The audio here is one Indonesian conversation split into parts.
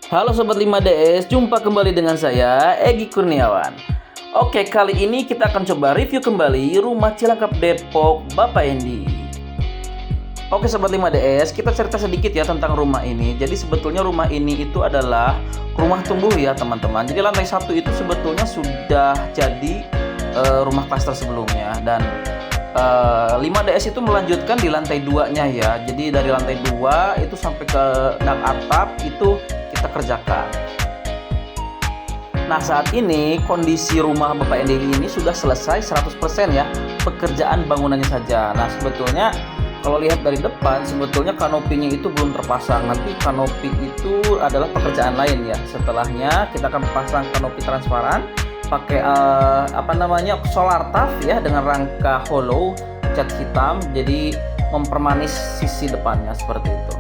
Halo Sobat 5DS, jumpa kembali dengan saya, Egy Kurniawan. Oke, kali ini kita akan coba review kembali Rumah Cilangkap Depok Bapak Endi. Oke Sobat 5DS, kita cerita sedikit ya tentang rumah ini. Jadi sebetulnya rumah ini itu adalah rumah tumbuh ya teman-teman. Jadi lantai 1 itu sebetulnya sudah jadi rumah klaster sebelumnya. Dan 5DS itu melanjutkan di lantai 2-nya ya. Jadi dari lantai 2 itu sampai ke dak atap itu kita kerjakan. Nah, saat ini kondisi rumah Bapak Endi ini sudah selesai 100% ya, pekerjaan bangunannya saja. Nah, sebetulnya kalau lihat dari depan, sebetulnya kanopinya itu belum terpasang. Nanti kanopi itu adalah pekerjaan lain ya. Setelahnya kita akan pasang kanopi transparan pakai solar tuf ya, dengan rangka hollow cat hitam, jadi mempermanis sisi depannya seperti itu.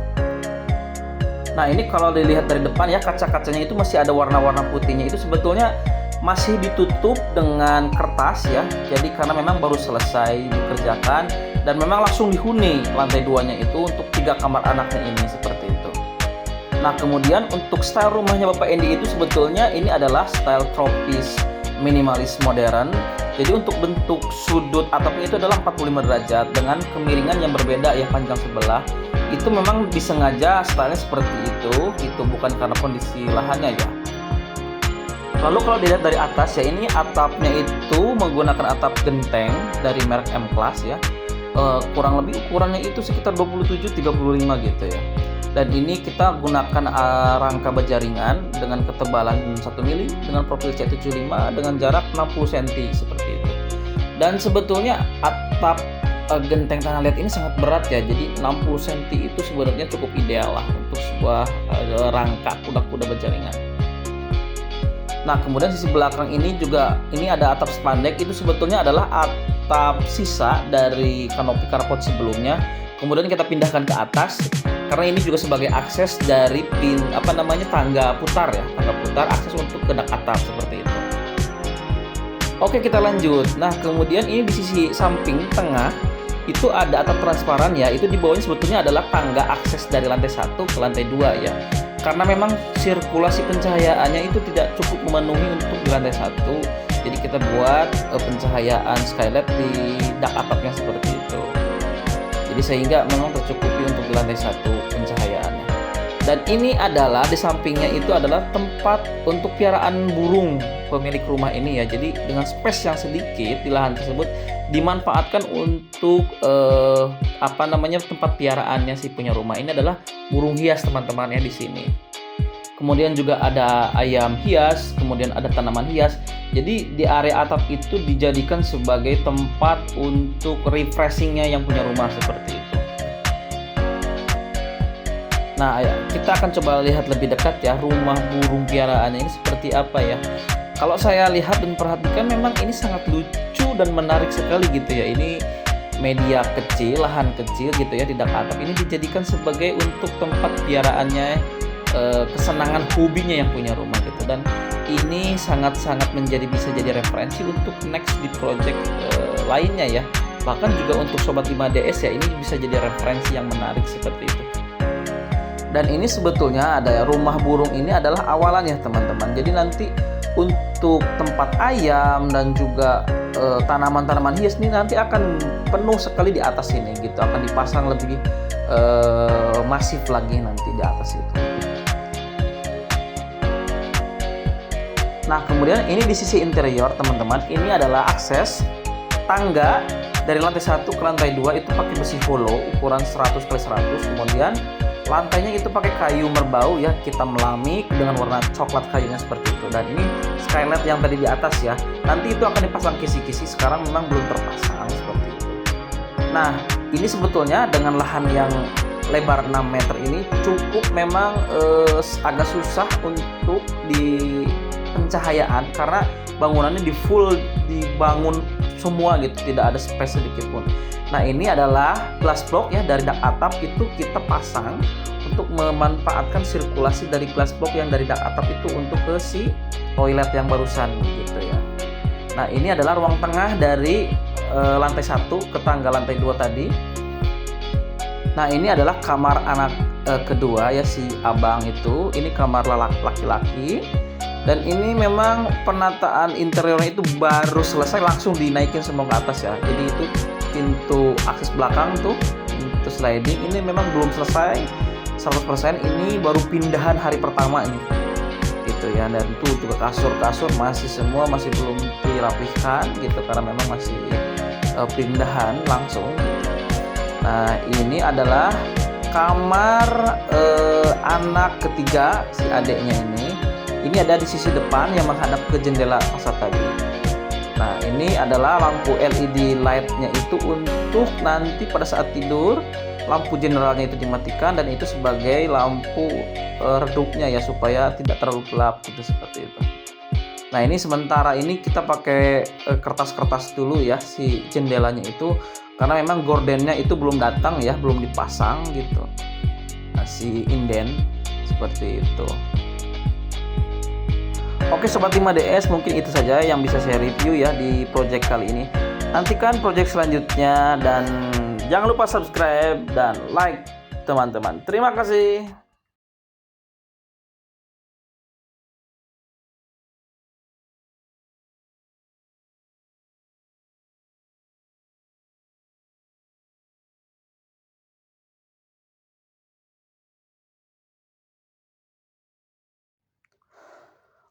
Nah, ini kalau dilihat dari depan ya, kaca-kacanya itu masih ada warna-warna putihnya, itu sebetulnya masih ditutup dengan kertas ya. Jadi karena memang baru selesai dikerjakan dan memang langsung dihuni lantai 2-nya itu untuk 3 kamar anaknya ini seperti itu. Nah, kemudian untuk style rumahnya Bapak Endi itu sebetulnya ini adalah style tropis minimalis modern. Jadi untuk bentuk sudut atapnya itu adalah 45 derajat dengan kemiringan yang berbeda ya, panjang sebelah. Itu memang disengaja stylenya seperti itu bukan karena kondisi lahannya ya. Lalu kalau dilihat dari atas ya, ini atapnya itu menggunakan atap genteng dari merek M Class ya. Kurang lebih ukurannya itu sekitar 27-35 gitu ya. Dan ini kita gunakan rangka baja ringan dengan ketebalan 1 mili dengan profil C75 dengan jarak 60 cm seperti itu. Dan sebetulnya atap genteng tanah liat ini sangat berat ya, jadi 60 cm itu sebenarnya cukup ideal lah untuk sebuah rangka kuda-kuda baja ringan. Nah, kemudian sisi belakang ini juga, ini ada atap spandek, itu sebetulnya adalah atap sisa dari kanopi carport sebelumnya. Kemudian kita pindahkan ke atas karena ini juga sebagai akses dari tangga putar ya, tangga putar akses untuk ke dak atap seperti itu. Oke, kita lanjut. Nah, kemudian ini di sisi samping tengah itu ada atap transparan ya, itu di bawahnya sebetulnya adalah tangga akses dari lantai 1 ke lantai 2 ya. Karena memang sirkulasi pencahayaannya itu tidak cukup memenuhi untuk di lantai 1. Jadi kita buat pencahayaan skylight di dak atapnya seperti itu. Jadi sehingga memang tercukupi untuk di lantai 1 pencahayaannya. Dan ini adalah di sampingnya itu adalah tempat untuk piaraan burung pemilik rumah ini ya. Jadi dengan space yang sedikit di lahan tersebut dimanfaatkan untuk tempat piaraannya si punya rumah. Ini adalah burung hias teman-teman ya di sini. Kemudian juga ada ayam hias, kemudian ada tanaman hias. Jadi di area atap itu dijadikan sebagai tempat untuk refreshingnya yang punya rumah seperti itu. Nah, kita akan coba lihat lebih dekat ya rumah burung piaraannya ini seperti apa ya. Kalau saya lihat dan perhatikan memang ini sangat lucu dan menarik sekali gitu ya. Ini media kecil, lahan kecil gitu ya di dak atap. Ini dijadikan sebagai untuk tempat piaraannya, kesenangan hobinya yang punya rumah gitu. Dan ini sangat-sangat bisa jadi referensi untuk next di project lainnya ya. Bahkan juga untuk Sobat 5DS ya, ini bisa jadi referensi yang menarik seperti itu. Dan ini sebetulnya ada rumah burung ini adalah awalannya teman-teman. Jadi nanti untuk tempat ayam dan juga tanaman-tanaman hias ini nanti akan penuh sekali di atas ini gitu. Akan dipasang lebih masif lagi nanti di atas itu. Nah, kemudian ini di sisi interior teman-teman, ini adalah akses tangga dari lantai 1 ke lantai 2 itu pakai besi hollow ukuran 100x100. Kemudian lantainya itu pakai kayu merbau ya, kita melamik dengan warna coklat kayunya seperti itu. Dan ini skylight yang tadi di atas ya, nanti itu akan dipasang kisi-kisi, sekarang memang belum terpasang seperti itu. Nah, ini sebetulnya dengan lahan yang lebar 6 meter ini cukup memang agak susah untuk di pencahayaan karena bangunannya dibangun semua gitu, tidak ada space sedikit pun. Nah, ini adalah glass block ya dari dak atap, itu kita pasang untuk memanfaatkan sirkulasi dari glass block yang dari dak atap itu untuk ke si toilet yang barusan gitu ya. Nah, ini adalah ruang tengah dari lantai 1 ke tangga lantai 2 tadi. Nah, ini adalah kamar anak kedua ya, si abang itu. Ini kamar laki-laki. Dan ini memang penataan interiornya itu baru selesai, langsung dinaikin semua ke atas ya. Jadi itu pintu akses belakang tuh, pintu sliding ini memang belum selesai 100%, ini baru pindahan hari pertama ini gitu ya. Dan tuh juga kasur masih semua masih belum dirapihkan gitu, karena memang masih pindahan langsung. Nah, ini adalah kamar anak ketiga si adeknya ini. Ini ada di sisi depan yang menghadap ke jendela masa tadi. Nah, ini adalah lampu LED light-nya itu untuk nanti pada saat tidur, lampu generalnya itu dimatikan, dan itu sebagai lampu redupnya ya, supaya tidak terlalu gelap gitu, seperti itu. Nah, ini sementara ini kita pakai kertas-kertas dulu ya si jendelanya itu, karena memang gordennya itu belum datang ya, belum dipasang gitu. Nah, si inden seperti itu. Oke Sobat 5DS, mungkin itu saja yang bisa saya review ya di project kali ini. Nantikan project selanjutnya, dan jangan lupa subscribe dan like teman-teman. Terima kasih.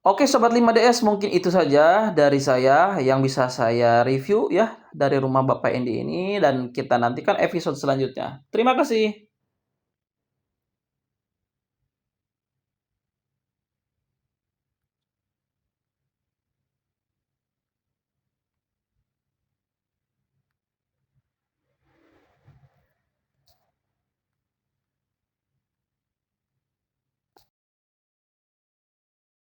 Oke Sobat 5DS, mungkin itu saja dari saya yang bisa saya review ya dari rumah Bapak Endi ini, dan kita nantikan episode selanjutnya. Terima kasih.